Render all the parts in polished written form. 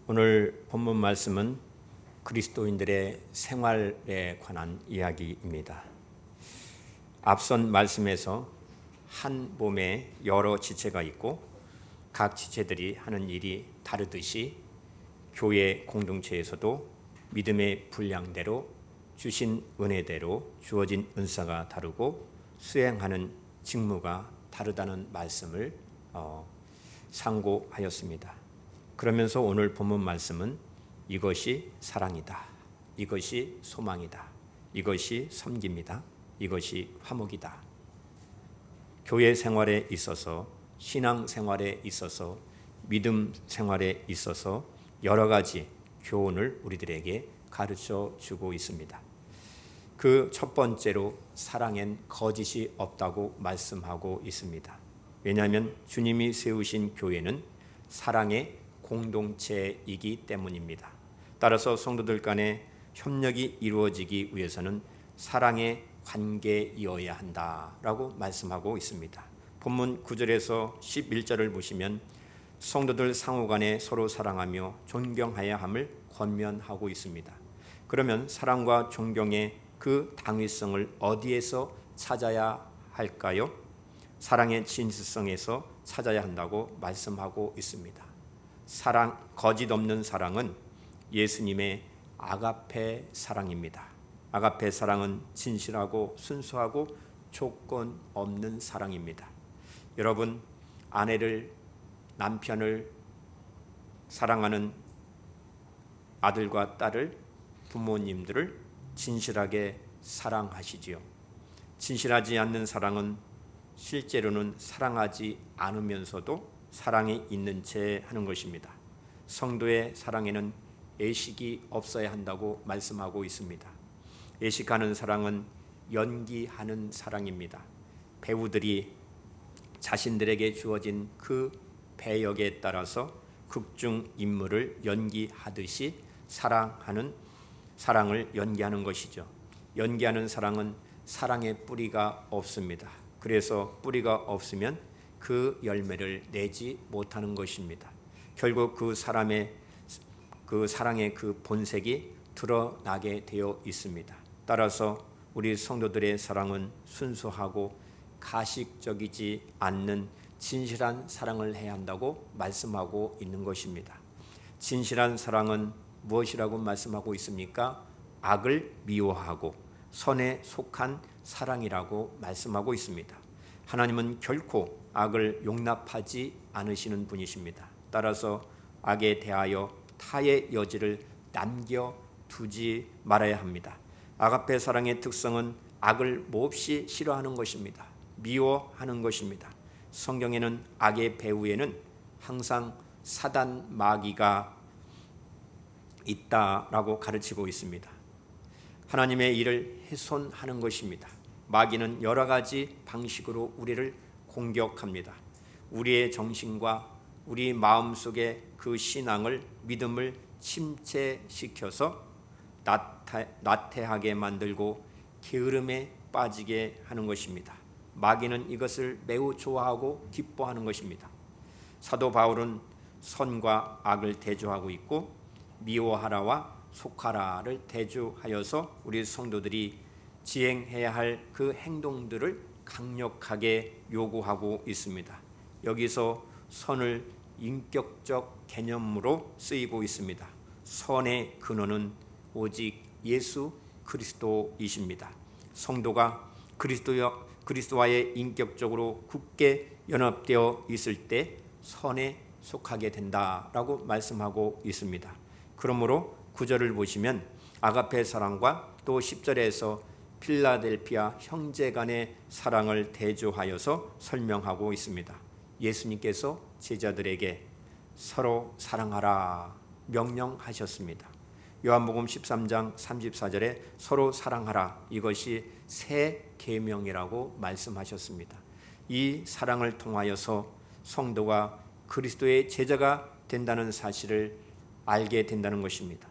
오늘 본문 말씀은 그리스도인들의 생활에 관한 이야기입니다. 앞선 말씀에서 한 몸에 여러 지체가 있고 각 지체들이 하는 일이 다르듯이 교회 공동체에서도 믿음의 분량대로 주신 은혜대로 주어진 은사가 다르고 수행하는 직무가 다르다는 말씀을 상고하였습니다. 그러면서 오늘 본문 말씀은 이것이 사랑이다, 이것이 소망이다, 이것이 섬깁니다, 이것이 화목이다. 교회 생활에 있어서, 신앙 생활에 있어서, 믿음 생활에 있어서 여러 가지 교훈을 우리들에게 가르쳐 주고 있습니다. 그 첫 번째로 사랑엔 거짓이 없다고 말씀하고 있습니다. 왜냐하면 주님이 세우신 교회는 사랑의 공동체이기 때문입니다. 따라서 성도들 간의 협력이 이루어지기 위해서는 사랑의 관계이어야 한다라고 말씀하고 있습니다. 본문 9절에서 11절을 보시면 성도들 상호간에 서로 사랑하며 존경해야 함을 권면하고 있습니다. 그러면 사랑과 존경의 그 당위성을 어디에서 찾아야 할까요? 사랑의 진실성에서 찾아야 한다고 말씀하고 있습니다. 사랑, 거짓 없는 사랑은 예수님의 아가페 사랑입니다. 아가페 사랑은 진실하고 순수하고 조건 없는 사랑입니다. 여러분, 아내를, 남편을 사랑하는 아들과 딸을, 부모님들을 진실하게 사랑하시지요. 진실하지 않는 사랑은 실제로는 사랑하지 않으면서도 사랑이 있는 채 하는 것입니다. 성도의 사랑에는 애식이 없어야 한다고 말씀하고 있습니다. 애식하는 사랑은 연기하는 사랑입니다. 배우들이 자신들에게 주어진 그 배역에 따라서 극중 인물을 연기하듯이 사랑을 연기하는 것이죠. 연기하는 사랑은 사랑의 뿌리가 없습니다. 그래서 뿌리가 없으면 그 열매를 내지 못하는 것입니다. 결국 그 사랑의 그 본색이 드러나게 되어 있습니다. 따라서 우리 성도들의 사랑은 순수하고 가식적이지 않는 진실한 사랑을 해야 한다고 말씀하고 있는 것입니다. 진실한 사랑은 무엇이라고 말씀하고 있습니까? 악을 미워하고 선에 속한 사랑이라고 말씀하고 있습니다. 하나님은 결코 악을 용납하지 않으시는 분이십니다. 따라서 악에 대하여 타의 여지를 남겨두지 말아야 합니다. 아가페 사랑의 특성은 악을 몹시 싫어하는 것입니다. 미워하는 것입니다. 성경에는 악의 배후에는 항상 사단 마귀가 있다라고 가르치고 있습니다. 하나님의 일을 훼손하는 것입니다. 마귀는 여러 가지 방식으로 우리를 공격합니다. 우리의 정신과 우리 마음속의 그 신앙을, 믿음을 침체시켜서 나태하게 만들고 게으름에 빠지게 하는 것입니다. 마귀는 이것을 매우 좋아하고 기뻐하는 것입니다. 사도 바울은 선과 악을 대조하고 있고 미워하라와 속하라를 대조하여서 우리 성도들이 지행해야 할 그 행동들을 강력하게 요구하고 있습니다. 여기서 선을 인격적 개념으로 쓰이고 있습니다. 선의 근원은 오직 예수 그리스도이십니다. 성도가 그리스도와의 인격적으로 굳게 연합되어 있을 때 선에 속하게 된다라고 말씀하고 있습니다. 그러므로 9절을 보시면 아가페 사랑과 또 10절에서 필라델피아 형제간의 사랑을 대조하여서 설명하고 있습니다. 예수님께서 제자들에게 서로 사랑하라 명령하셨습니다. 요한복음 13장 34절에 서로 사랑하라, 이것이 새 계명이라고 말씀하셨습니다. 이 사랑을 통하여서 성도가 그리스도의 제자가 된다는 사실을 알게 된다는 것입니다.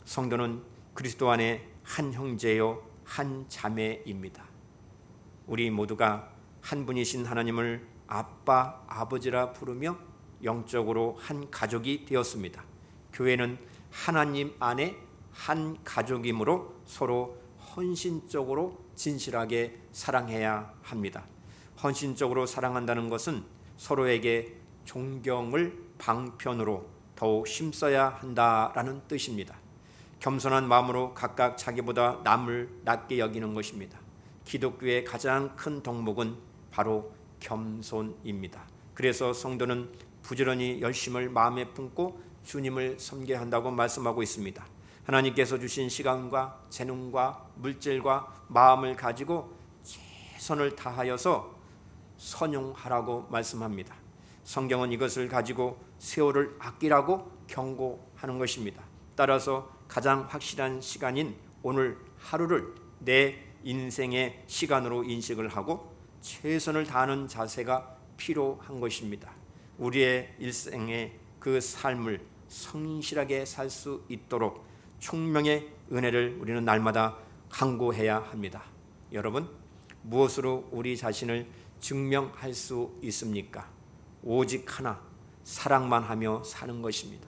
성도는 그리스도 안에 한 형제요 한 자매입니다. 우리 모두가 한 분이신 하나님을 아빠, 아버지라 부르며 영적으로 한 가족이 되었습니다. 교회는 하나님 안에 한 가족이므로 서로 헌신적으로 진실하게 사랑해야 합니다. 헌신적으로 사랑한다는 것은 서로에게 존경을 방편으로 더욱 심써야 한다라는 뜻입니다. 겸손한 마음으로 각각 자기보다 남을 낮게 여기는 것입니다. 기독교의 가장 큰 덕목은 바로 겸손입니다. 그래서 성도는 부지런히 열심을 마음에 품고 주님을 섬겨야 한다고 말씀하고 있습니다. 하나님께서 주신 시간과 재능과 물질과 마음을 가지고 최선을 다하여서 선용하라고 말씀합니다. 성경은 이것을 가지고 세월을 아끼라고 경고하는 것입니다. 따라서 가장 확실한 시간인 오늘 하루를 내 인생의 시간으로 인식을 하고 최선을 다하는 자세가 필요한 것입니다. 우리의 일생의 그 삶을 성실하게 살 수 있도록 총명의 은혜를 우리는 날마다 간구해야 합니다. 여러분, 무엇으로 우리 자신을 증명할 수 있습니까? 오직 하나, 사랑만 하며 사는 것입니다.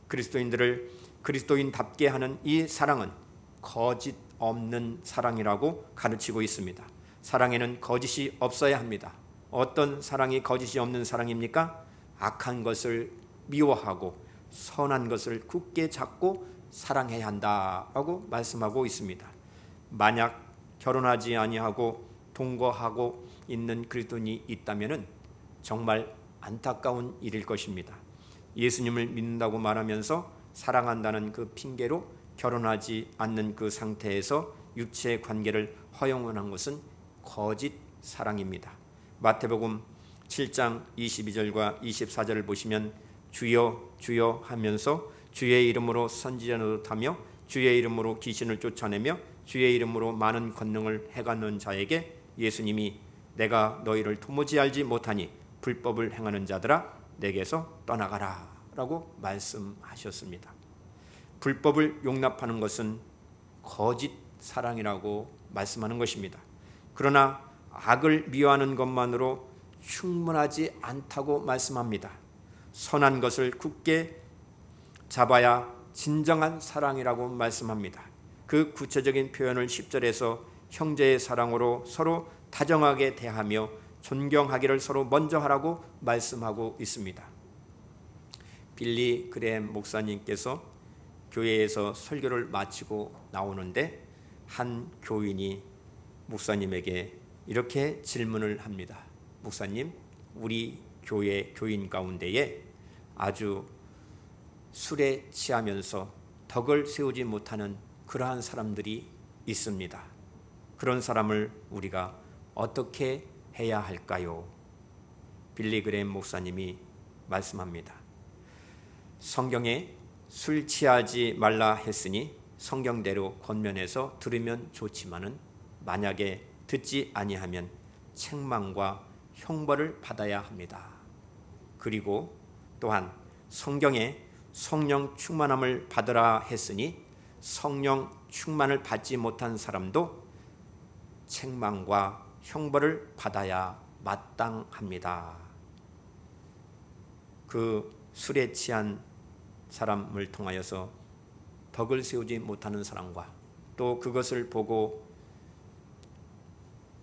그리스도인들을 그리스도인답게 하는 이 사랑은 거짓 없는 사랑이라고 가르치고 있습니다. 사랑에는 거짓이 없어야 합니다. 어떤 사랑이 거짓이 없는 사랑입니까? 악한 것을 미워하고 선한 것을 굳게 잡고 사랑해야 한다라고 말씀하고 있습니다. 만약 결혼하지 아니하고 동거하고 있는 그리스도인이 있다면 정말 안타까운 일일 것입니다. 예수님을 믿는다고 말하면서 사랑한다는 그 핑계로 결혼하지 않는 그 상태에서 육체 관계를 허용하는 것은 거짓 사랑입니다. 마태복음 7장 22절과 24절을 보시면 주여 주여 하면서 주의 이름으로 선지자 노릇하며 주의 이름으로 귀신을 쫓아내며 주의 이름으로 많은 권능을 행하는 자에게 예수님이 내가 너희를 도무지 알지 못하니 불법을 행하는 자들아 내게서 떠나가라 라고 말씀하셨습니다. 불법을 용납하는 것은 거짓 사랑이라고 말씀하는 것입니다. 그러나 악을 미워하는 것만으로 충분하지 않다고 말씀합니다. 선한 것을 굳게 잡아야 진정한 사랑이라고 말씀합니다. 그 구체적인 표현을 10절에서 형제의 사랑으로 서로 다정하게 대하며 존경하기를 서로 먼저 하라고 말씀하고 있습니다. 빌리 그레햄 목사님께서 교회에서 설교를 마치고 나오는데 한 교인이 목사님에게 이렇게 질문을 합니다. 목사님, 우리 교회 교인 가운데에 아주 술에 취하면서 덕을 세우지 못하는 그러한 사람들이 있습니다. 그런 사람을 우리가 어떻게 해야 할까요? 빌리 그레햄 목사님이 말씀합니다. 성경에 술 취하지 말라 했으니 성경대로 권면해서 들으면 좋지만은 만약에 듣지 아니하면 책망과 형벌을 받아야 합니다. 그리고 또한 성경에 성령 충만함을 받으라 했으니 성령 충만을 받지 못한 사람도 책망과 형벌을 받아야 마땅합니다. 그 술에 취한 사람을 통하여서 덕을 세우지 못하는 사람과 또 그것을 보고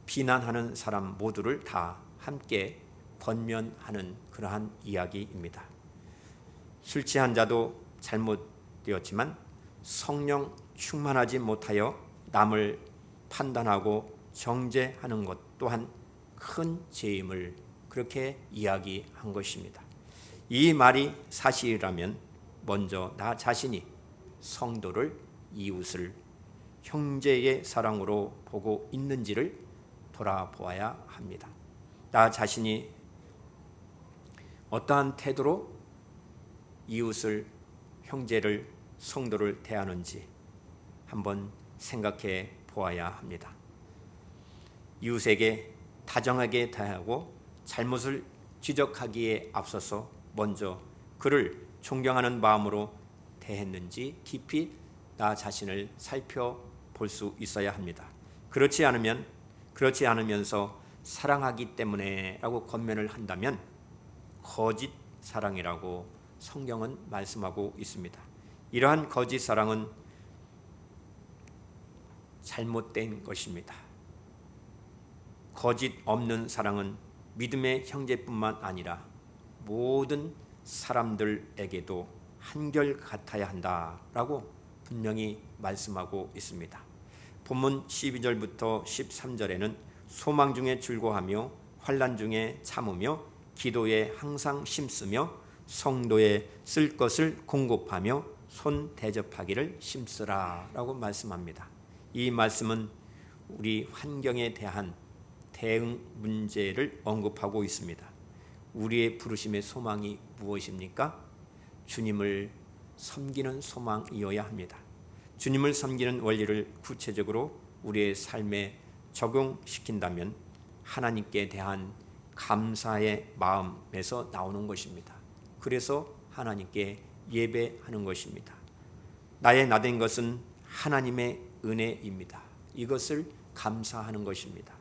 비난하는 사람 모두를 다 함께 권면하는 그러한 이야기입니다. 술 취한 자도 잘못되었지만 성령 충만하지 못하여 남을 판단하고 정죄하는 것 또한 큰 죄임을 그렇게 이야기한 것입니다. 이 말이 사실이라면 먼저 나 자신이 성도를, 이웃을 형제의 사랑으로 보고 있는지를 돌아보아야 합니다. 나 자신이 어떠한 태도로 이웃을, 형제를, 성도를 대하는지 한번 생각해 보아야 합니다. 이웃에게 다정하게 대하고 잘못을 지적하기에 앞서서 먼저 그를 존경하는 마음으로 대했는지 깊이 나 자신을 살펴볼 수 있어야 합니다. 그렇지 않으면서 사랑하기 때문에라고 권면을 한다면 거짓 사랑이라고 성경은 말씀하고 있습니다. 이러한 거짓 사랑은 잘못된 것입니다. 거짓 없는 사랑은 믿음의 형제뿐만 아니라 모든 사람들에게도 한결같아야 한다라고 분명히 말씀하고 있습니다. 본문 12절부터 13절에는 소망 중에 즐거워하며 환난 중에 참으며 기도에 항상 힘쓰며 성도에 쓸 것을 공급하며 손 대접하기를 힘쓰라라고 말씀합니다. 이 말씀은 우리 환경에 대한 대응 문제를 언급하고 있습니다. 우리의 부르심의 소망이 무엇입니까? 주님을 섬기는 소망이어야 합니다. 주님을 섬기는 원리를 구체적으로 우리의 삶에 적용시킨다면 하나님께 대한 감사의 마음에서 나오는 것입니다. 그래서 하나님께 예배하는 것입니다. 나의 나된 것은 하나님의 은혜입니다. 이것을 감사하는 것입니다.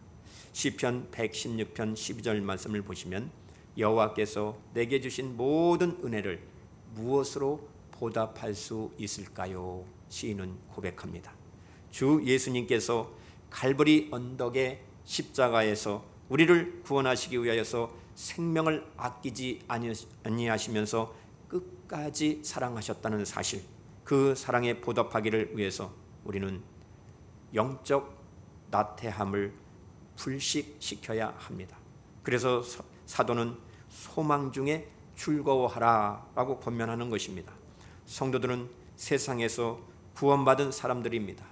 시편 116편 12절 말씀을 보시면 여호와께서 내게 주신 모든 은혜를 무엇으로 보답할 수 있을까요? 시인은 고백합니다. 주 예수님께서 갈보리 언덕의 십자가에서 우리를 구원하시기 위하여서 생명을 아끼지 아니하시면서 끝까지 사랑하셨다는 사실, 그 사랑에 보답하기를 위해서 우리는 영적 나태함을 불식시켜야 합니다. 그래서 사도는 소망 중에 즐거워하라라고 권면하는 것입니다. 성도들은 세상에서 구원받은 사람들입니다.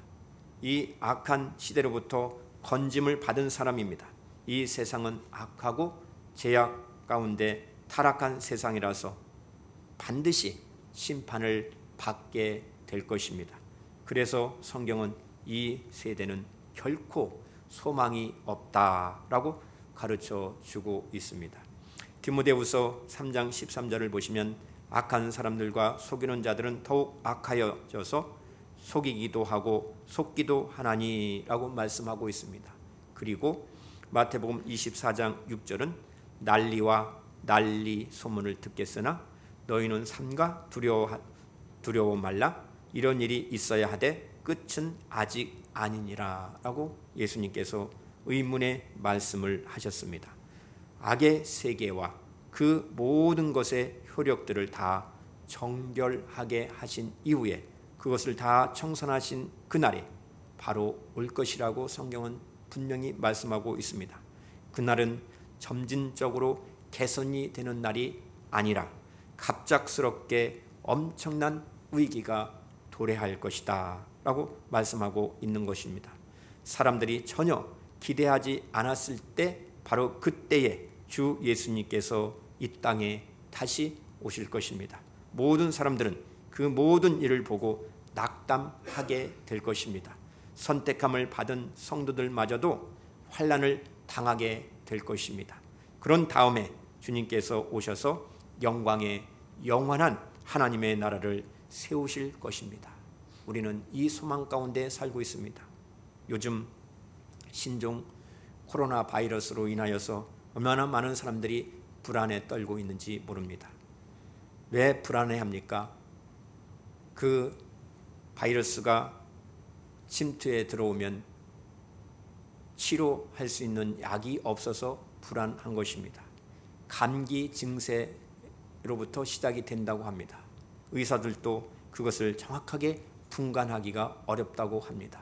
이 악한 시대로부터 건짐을 받은 사람입니다. 이 세상은 악하고 죄악 가운데 타락한 세상이라서 반드시 심판을 받게 될 것입니다. 그래서 성경은 이 세대는 결코 소망이 없다라고 가르쳐 주고 있습니다. 디모데후서 3장 13절을 보시면 악한 사람들과 속이는 자들은 더욱 악하여져서 속이기도 하고 속기도 하나니라고 말씀하고 있습니다. 그리고 마태복음 24장 6절은 난리와 난리 소문을 듣겠으나 너희는 삼가 두려워 말라. 이런 일이 있어야 하되 끝은 아직 아니니라 라고 예수님께서 의문의 말씀을 하셨습니다. 악의 세계와 그 모든 것의 효력들을 다 정결하게 하신 이후에 그것을 다 청산하신 그날이 바로 올 것이라고 성경은 분명히 말씀하고 있습니다. 그날은 점진적으로 개선이 되는 날이 아니라 갑작스럽게 엄청난 위기가 도래할 것이다 라고 말씀하고 있는 것입니다. 사람들이 전혀 기대하지 않았을 때 바로 그때에 주 예수님께서 이 땅에 다시 오실 것입니다. 모든 사람들은 그 모든 일을 보고 낙담하게 될 것입니다. 선택함을 받은 성도들마저도 환난을 당하게 될 것입니다. 그런 다음에 주님께서 오셔서 영광의 영원한 하나님의 나라를 세우실 것입니다. 우리는 이 소망 가운데 살고 있습니다. 요즘 신종 코로나 바이러스로 인하여서 얼마나 많은 사람들이 불안에 떨고 있는지 모릅니다. 왜 불안해합니까? 그 바이러스가 침투에 들어오면 치료할 수 있는 약이 없어서 불안한 것입니다. 감기 증세로부터 시작이 된다고 합니다. 의사들도 그것을 정확하게 분간하기가 어렵다고 합니다.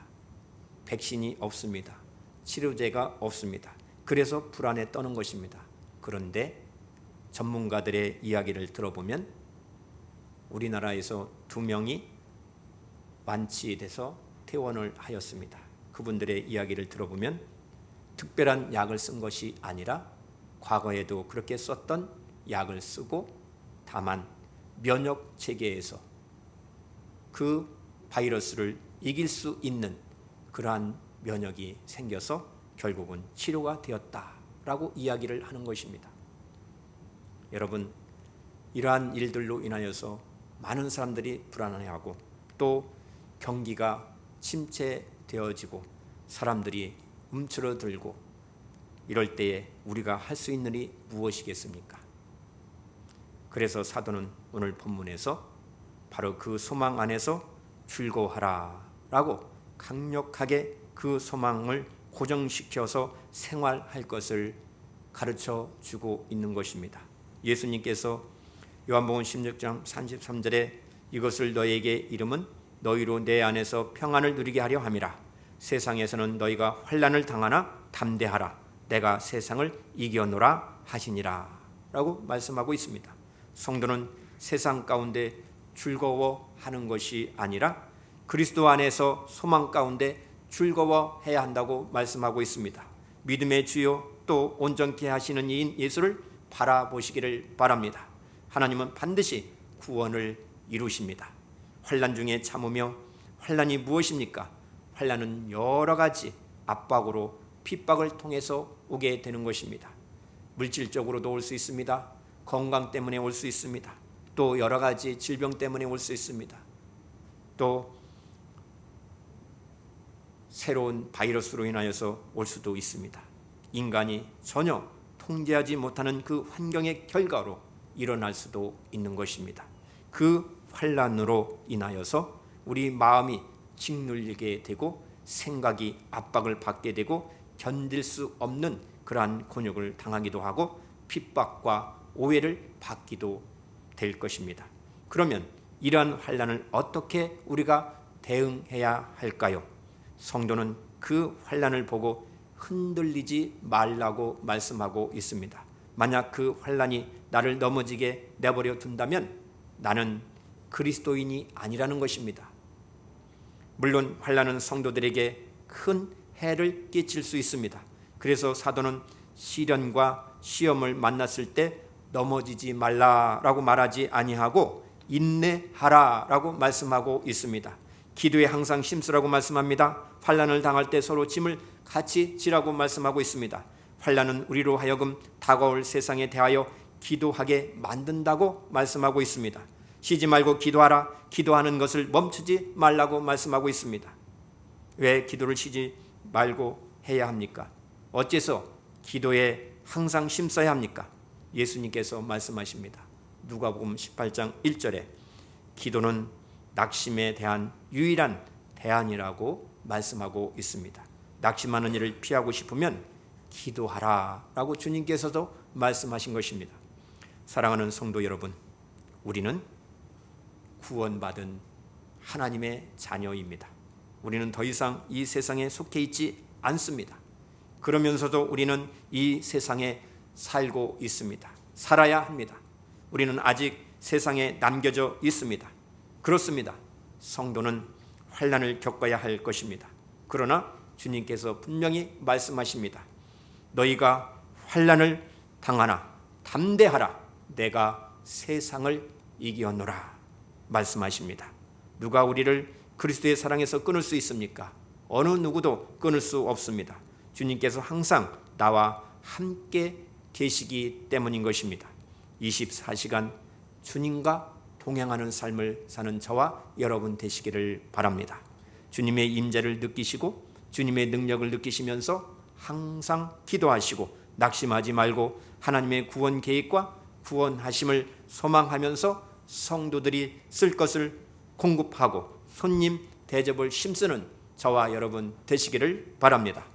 백신이 없습니다. 치료제가 없습니다. 그래서 불안에 떠는 것입니다. 그런데 전문가들의 이야기를 들어보면 우리나라에서 2명이 완치돼서 퇴원을 하였습니다. 그분들의 이야기를 들어보면 특별한 약을 쓴 것이 아니라 과거에도 그렇게 썼던 약을 쓰고 다만 면역 체계에서 그 바이러스를 이길 수 있는 그러한 면역이 생겨서 결국은 치료가 되었다라고 이야기를 하는 것입니다. 여러분, 이러한 일들로 인하여서 많은 사람들이 불안해하고 또 경기가 침체되어지고 사람들이 움츠러들고 이럴 때에 우리가 할 수 있는 일이 무엇이겠습니까? 그래서 사도는 오늘 본문에서 바로 그 소망 안에서 즐거워하라 라고 강력하게 그 소망을 고정시켜서 생활할 것을 가르쳐 주고 있는 것입니다. 예수님께서 요한복음 16장 33절에 이것을 너희에게 이름은 너희로 내 안에서 평안을 누리게 하려 함이라. 세상에서는 너희가 환난을 당하나 담대하라. 내가 세상을 이겨노라 하시니라 라고 말씀하고 있습니다. 성도는 세상 가운데 즐거워하는 것이 아니라 그리스도 안에서 소망 가운데 즐거워해야 한다고 말씀하고 있습니다. 믿음의 주요 또 온전케 하시는 이인 예수를 바라보시기를 바랍니다. 하나님은 반드시 구원을 이루십니다. 환난 중에 참으며, 환난이 무엇입니까? 환난은 여러 가지 압박으로 핍박을 통해서 오게 되는 것입니다. 물질적으로도 올 수 있습니다. 건강 때문에 올 수 있습니다. 또 여러 가지 질병 때문에 올 수 있습니다. 또 새로운 바이러스로 인하여서 올 수도 있습니다. 인간이 전혀 통제하지 못하는 그 환경의 결과로 일어날 수도 있는 것입니다. 그 환난으로 인하여서 우리 마음이 짓눌리게 되고 생각이 압박을 받게 되고 견딜 수 없는 그러한 곤욕을 당하기도 하고 핍박과 오해를 받기도 될 것입니다. 그러면 이러한 환난을 어떻게 우리가 대응해야 할까요? 성도는 그 환난을 보고 흔들리지 말라고 말씀하고 있습니다. 만약 그 환난이 나를 넘어지게 내버려 둔다면 나는 그리스도인이 아니라는 것입니다. 물론 환난은 성도들에게 큰 해를 끼칠 수 있습니다. 그래서 사도는 시련과 시험을 만났을 때 넘어지지 말라라고 말하지 아니하고 인내하라라고 말씀하고 있습니다. 기도에 항상 힘쓰라고 말씀합니다. 환난을 당할 때 서로 짐을 같이 지라고 말씀하고 있습니다. 환난은 우리로 하여금 다가올 세상에 대하여 기도하게 만든다고 말씀하고 있습니다. 쉬지 말고 기도하라. 기도하는 것을 멈추지 말라고 말씀하고 있습니다. 왜 기도를 쉬지 말고 해야 합니까? 어째서 기도에 항상 힘써야 합니까? 예수님께서 말씀하십니다. 누가복음 18장 1절에 기도는 낙심에 대한 유일한 대안이라고 말씀하고 있습니다. 낙심하는 일을 피하고 싶으면 기도하라라고 주님께서도 말씀하신 것입니다. 사랑하는 성도 여러분, 우리는 구원받은 하나님의 자녀입니다. 우리는 더 이상 이 세상에 속해 있지 않습니다. 그러면서도 우리는 이 세상에 살고 있습니다. 살아야 합니다. 우리는 아직 세상에 남겨져 있습니다. 그렇습니다. 성도는 환난을 겪어야 할 것입니다. 그러나 주님께서 분명히 말씀하십니다. 너희가 환난을 당하나 담대하라. 내가 세상을 이기었노라 말씀하십니다. 누가 우리를 그리스도의 사랑에서 끊을 수 있습니까? 어느 누구도 끊을 수 없습니다. 주님께서 항상 나와 함께 계시기 때문인 것입니다. 24시간 주님과 동행하는 삶을 사는 저와 여러분 되시기를 바랍니다. 주님의 임재를 느끼시고 주님의 능력을 느끼시면서 항상 기도하시고 낙심하지 말고 하나님의 구원 계획과 구원하심을 소망하면서 성도들이 쓸 것을 공급하고 손님 대접을 힘쓰는 저와 여러분 되시기를 바랍니다.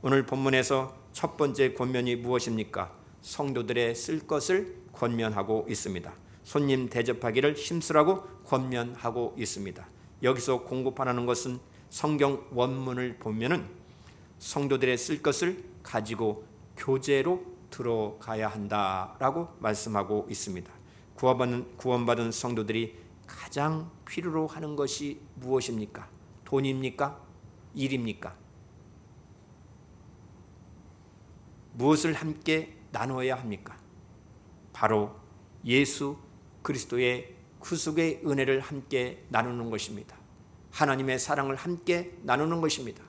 오늘 본문에서 첫 번째 권면이 무엇입니까? 성도들의 쓸 것을 권면하고 있습니다. 손님 대접하기를 힘쓰라고 권면하고 있습니다. 여기서 공급하라는 것은 성경 원문을 보면은 성도들의 쓸 것을 가지고 교제로 들어가야 한다라고 말씀하고 있습니다. 구원받은 성도들이 가장 필요로 하는 것이 무엇입니까? 돈입니까? 일입니까? 무엇을 함께 나누어야 합니까? 바로 예수 그리스도의 구속의 은혜를 함께 나누는 것입니다. 하나님의 사랑을 함께 나누는 것입니다.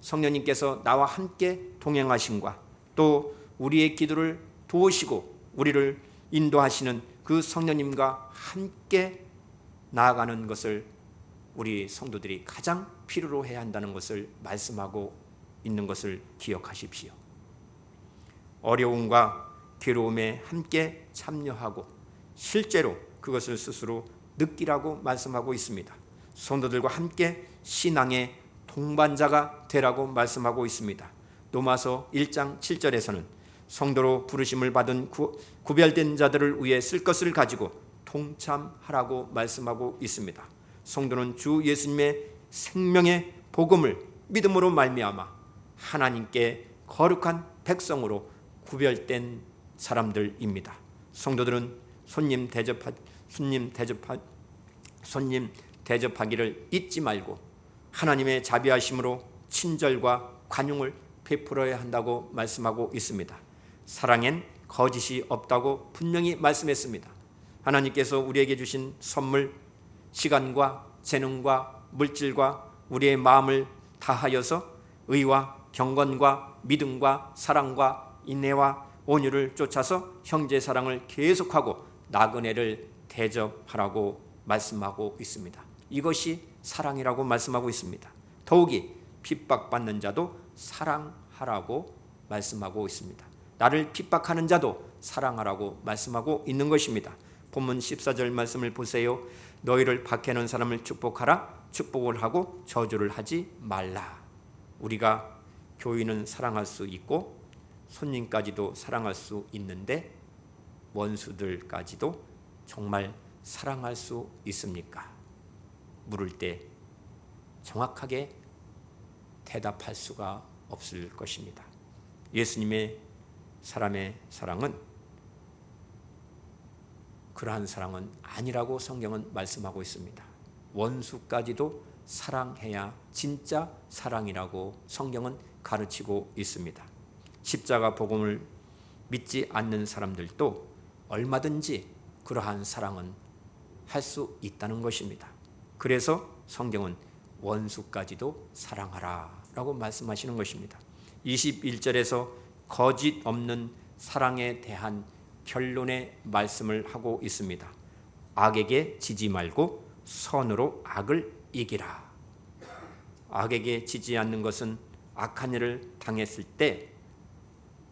성령님께서 나와 함께 동행하심과 또 우리의 기도를 도우시고 우리를 인도하시는 그 성령님과 함께 나아가는 것을 우리 성도들이 가장 필요로 해야 한다는 것을 말씀하고 있는 것을 기억하십시오. 어려움과 괴로움에 함께 참여하고 실제로 그것을 스스로 느끼라고 말씀하고 있습니다. 성도들과 함께 신앙의 동반자가 되라고 말씀하고 있습니다. 로마서 1장 7절에서는 성도로 부르심을 받은 구별된 자들을 위해 쓸 것을 가지고 동참하라고 말씀하고 있습니다. 성도는 주 예수님의 생명의 복음을 믿음으로 말미암아 하나님께 거룩한 백성으로 구별된 사람들입니다. 성도들은 손님 대접하기를 잊지 말고 하나님의 자비하심으로 친절과 관용을 베풀어야 한다고 말씀하고 있습니다. 사랑엔 거짓이 없다고 분명히 말씀했습니다. 하나님께서 우리에게 주신 선물, 시간과 재능과 물질과 우리의 마음을 다하여서 의와 경건과 믿음과 사랑과 인내와 온유를 쫓아서 형제 사랑을 계속하고 나그네를 대접하라고 말씀하고 있습니다. 이것이 사랑이라고 말씀하고 있습니다. 더욱이 핍박받는 자도 사랑하라고 말씀하고 있습니다. 나를 핍박하는 자도 사랑하라고 말씀하고 있는 것입니다. 본문 14절 말씀을 보세요. 너희를 박해하는 사람을 축복하라. 축복을 하고 저주를 하지 말라. 우리가 교인은 사랑할 수 있고 손님까지도 사랑할 수 있는데 원수들까지도 정말 사랑할 수 있습니까? 물을 때 정확하게 대답할 수가 없을 것입니다. 예수님의 사람의 사랑은 그러한 사랑은 아니라고 성경은 말씀하고 있습니다. 원수까지도 사랑해야 진짜 사랑이라고 성경은 가르치고 있습니다. 십자가 복음을 믿지 않는 사람들도 얼마든지 그러한 사랑은 할 수 있다는 것입니다. 그래서 성경은 원수까지도 사랑하라 라고 말씀하시는 것입니다. 21절에서 거짓 없는 사랑에 대한 결론의 말씀을 하고 있습니다. 악에게 지지 말고 선으로 악을 이기라. 악에게 지지 않는 것은 악한 일을 당했을 때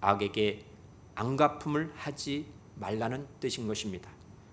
악에게 안갚음을 하지 말라는 뜻인 것입니다.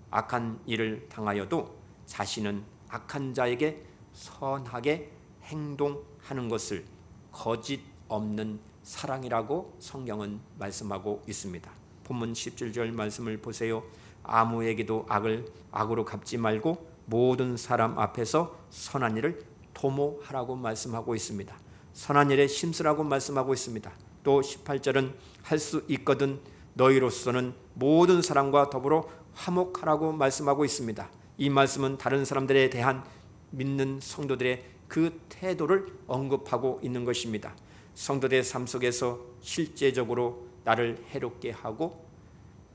악한 일을 당하여도 자신은 악한 자에게 선하게 행동하는 것을 거짓 없는 사랑이라고 성경은 말씀하고 있습니다. 본문 17절 말씀을 보세요. 아무에게도 악을 악으로 갚지 말고 모든 사람 앞에서 선한 일을 도모하라고 말씀하고 있습니다. 선한 일에 힘쓰라고 말씀하고 있습니다. 또 18절은 할 수 있거든 너희로서는 모든 사람과 더불어 화목하라고 말씀하고 있습니다. 이 말씀은 다른 사람들에 대한 믿는 성도들의 그 태도를 언급하고 있는 것입니다. 성도들의 삶 속에서 실제적으로 나를 해롭게 하고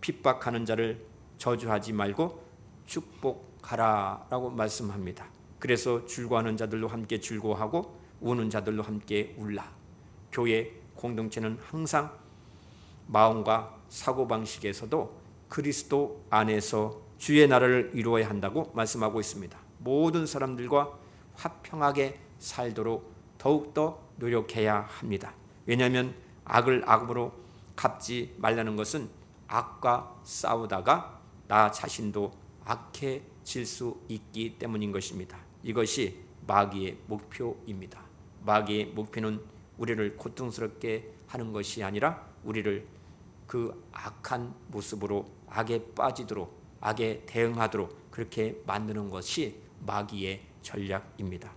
핍박하는 자를 저주하지 말고 축복하라라고 말씀합니다. 그래서 즐거워하는 자들로 함께 즐거워하고 우는 자들로 함께 울라. 교회 공동체는 항상 마음과 사고방식에서도 그리스도 안에서 주의 나라를 이루어야 한다고 말씀하고 있습니다. 모든 사람들과 화평하게 살도록 더욱더 노력해야 합니다. 왜냐하면 악을 악으로 갚지 말라는 것은 악과 싸우다가 나 자신도 악해질 수 있기 때문인 것입니다. 이것이 마귀의 목표입니다. 마귀의 목표는 우리를 고통스럽게 하는 것이 아니라 우리를 그 악한 모습으로 악에 빠지도록 악에 대응하도록 그렇게 만드는 것이 마귀의 전략입니다.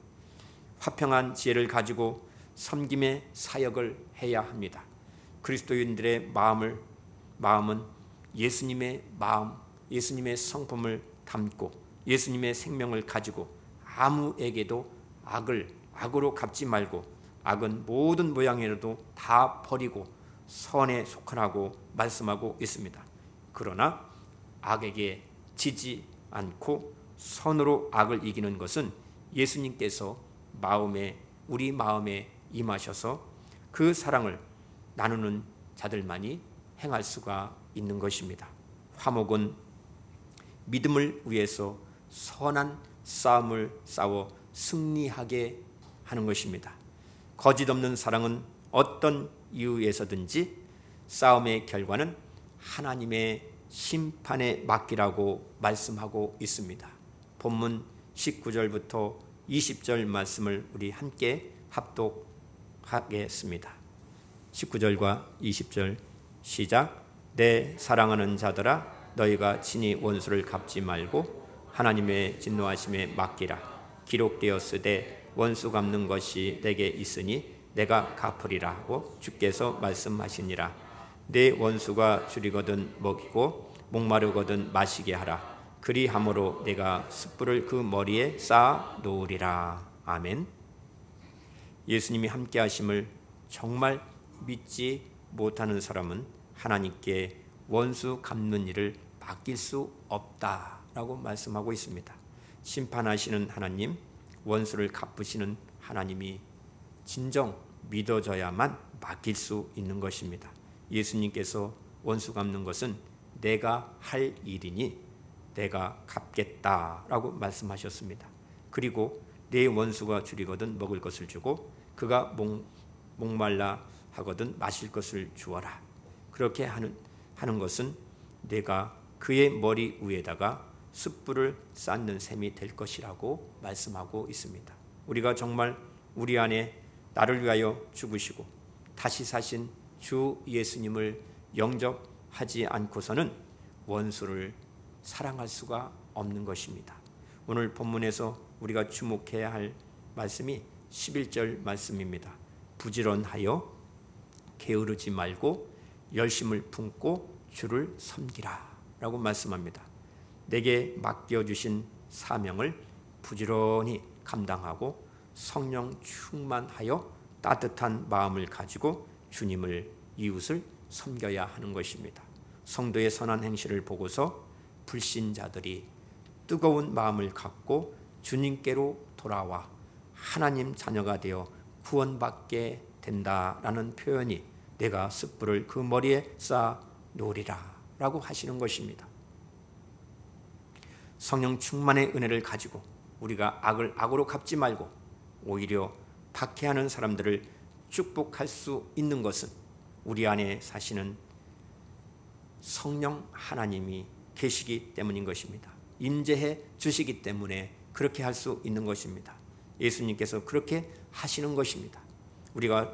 화평한 지혜를 가지고 섬김의 사역을 해야 합니다. 그리스도인들의 마음은 예수님의 마음, 예수님의 성품을 담고 예수님의 생명을 가지고 아무에게도 악을 악으로 갚지 말고 악은 모든 모양이라도 다 버리고 선에 속하라고 말씀하고 있습니다. 그러나 악에게 지지 않고 선으로 악을 이기는 것은 예수님께서 우리 마음에 임하셔서 그 사랑을 나누는 자들만이 행할 수가 있는 것입니다. 화목은 믿음을 위해서 선한 싸움을 싸워 승리하게 하는 것입니다. 거짓 없는 사랑은 어떤 이유에서든지 싸움의 결과는 하나님의 심판에 맡기라고 말씀하고 있습니다. 본문 19절부터 20절 말씀을 우리 함께 합독하겠습니다. 19절과 20절 시작. 내 사랑하는 자들아, 너희가 친히 원수를 갚지 말고 하나님의 진노하심에 맡기라. 기록되었으되 원수 갚는 것이 내게 있으니 내가 갚으리라 하고 주께서 말씀하시니라. 내 원수가 줄이거든 먹이고 목마르거든 마시게 하라. 그리함으로 내가 숯불을 그 머리에 쌓아 놓으리라. 아멘. 예수님이 함께 하심을 정말 믿지 못하는 사람은 하나님께 원수 갚는 일을 맡길 수 없다라고 말씀하고 있습니다. 심판하시는 하나님, 원수를 갚으시는 하나님이 진정 믿어져야만 맡길 수 있는 것입니다. 예수님께서 원수 갚는 것은 내가 할 일이니 내가 갚겠다라고 말씀하셨습니다. 그리고 내 원수가 줄이거든 먹을 것을 주고 그가 목말라 하거든 마실 것을 주어라. 그렇게 하는 것은 내가 그의 머리 위에다가 숯불을 쌓는 셈이 될 것이라고 말씀하고 있습니다. 우리가 정말 우리 안에 나를 위하여 죽으시고 다시 사신 주 예수님을 영접하지 않고서는 원수를 사랑할 수가 없는 것입니다. 오늘 본문에서 우리가 주목해야 할 말씀이 11절 말씀입니다. 부지런하여 게으르지 말고 열심을 품고 주를 섬기라 라고 말씀합니다. 내게 맡겨주신 사명을 부지런히 감당하고 성령 충만하여 따뜻한 마음을 가지고 주님을 이웃을 섬겨야 하는 것입니다. 성도의 선한 행실을 보고서 불신자들이 뜨거운 마음을 갖고 주님께로 돌아와 하나님 자녀가 되어 구원받게 된다라는 표현이 내가 숯불을 그 머리에 쌓아 놓으리라 라고 하시는 것입니다. 성령 충만의 은혜를 가지고 우리가 악을 악으로 갚지 말고 오히려 박해하는 사람들을 축복할 수 있는 것은 우리 안에 사시는 성령 하나님이 계시기 때문인 것입니다. 인재해 주시기 때문에 그렇게 할 수 있는 것입니다. 예수님께서 그렇게 하시는 것입니다. 우리가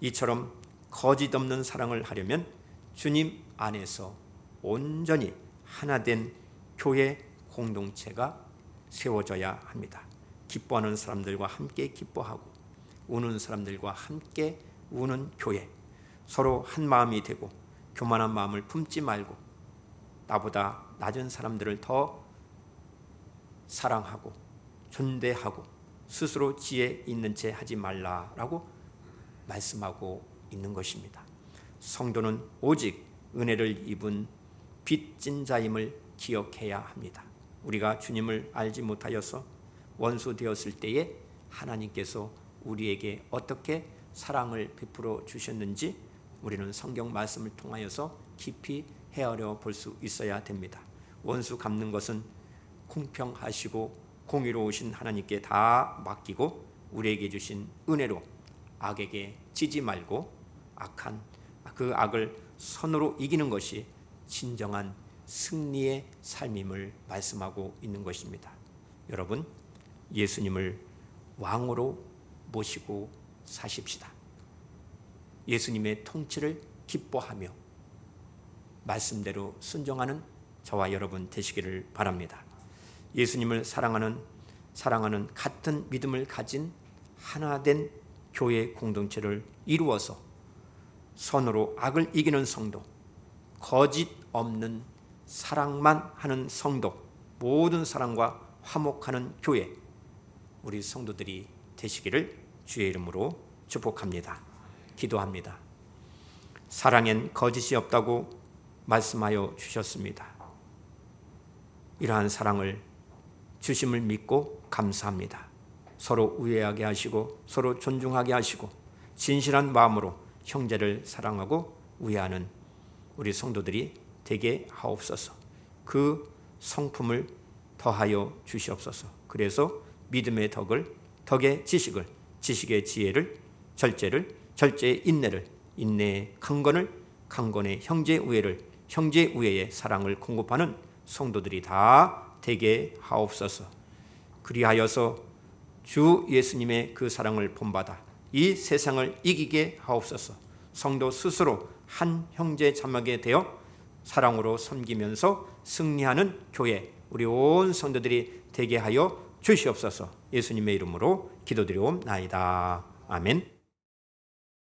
이처럼 거짓 없는 사랑을 하려면 주님 안에서 온전히 하나된 교회 공동체가 세워져야 합니다. 기뻐하는 사람들과 함께 기뻐하고 우는 사람들과 함께 우는 교회, 서로 한 마음이 되고 교만한 마음을 품지 말고 나보다 낮은 사람들을 더 사랑하고 존대하고 스스로 지혜 있는 채 하지 말라라고 말씀하고 있는 것입니다. 성도는 오직 은혜를 입은 빚진 자임을 기억해야 합니다. 우리가 주님을 알지 못하여서 원수 되었을 때에 하나님께서 우리에게 어떻게 사랑을 베풀어 주셨는지 우리는 성경 말씀을 통하여서 깊이 헤아려 볼 수 있어야 됩니다. 원수 갚는 것은 공평하시고 공의로우신 하나님께 다 맡기고 우리에게 주신 은혜로 악에게 지지 말고 악한 그 악을 선으로 이기는 것이 진정한 승리의 삶임을 말씀하고 있는 것입니다. 여러분, 예수님을 왕으로 모시고 사십시다. 예수님의 통치를 기뻐하며 말씀대로 순종하는 저와 여러분 되시기를 바랍니다. 예수님을 사랑하는 같은 믿음을 가진 하나된 교회 공동체를 이루어서 선으로 악을 이기는 성도, 거짓 없는 사랑만 하는 성도, 모든 사람과 화목하는 교회, 우리 성도들이 되시기를 주의 이름으로 축복합니다. 기도합니다. 사랑엔 거짓이 없다고 말씀하여 주셨습니다. 이러한 사랑을 주심을 믿고 감사합니다. 서로 우애하게 하시고 서로 존중하게 하시고 진실한 마음으로 형제를 사랑하고 우애하는 우리 성도들이 되게 하옵소서. 그 성품을 더하여 주시옵소서. 그래서 믿음의 덕의 지식을, 지식의 지혜를, 절제의 인내를, 인내의 강건을, 강건의 형제 우애를, 형제 우애의 사랑을 공급하는 성도들이 다 되게 하옵소서. 그리하여서 주 예수님의 그 사랑을 본받아 이 세상을 이기게 하옵소서. 성도 스스로 한 형제 자매가 되어 사랑으로 섬기면서 승리하는 교회, 우리 온 성도들이 되게 하여 주시옵소서. 예수님의 이름으로 기도드리옵나이다. 아멘.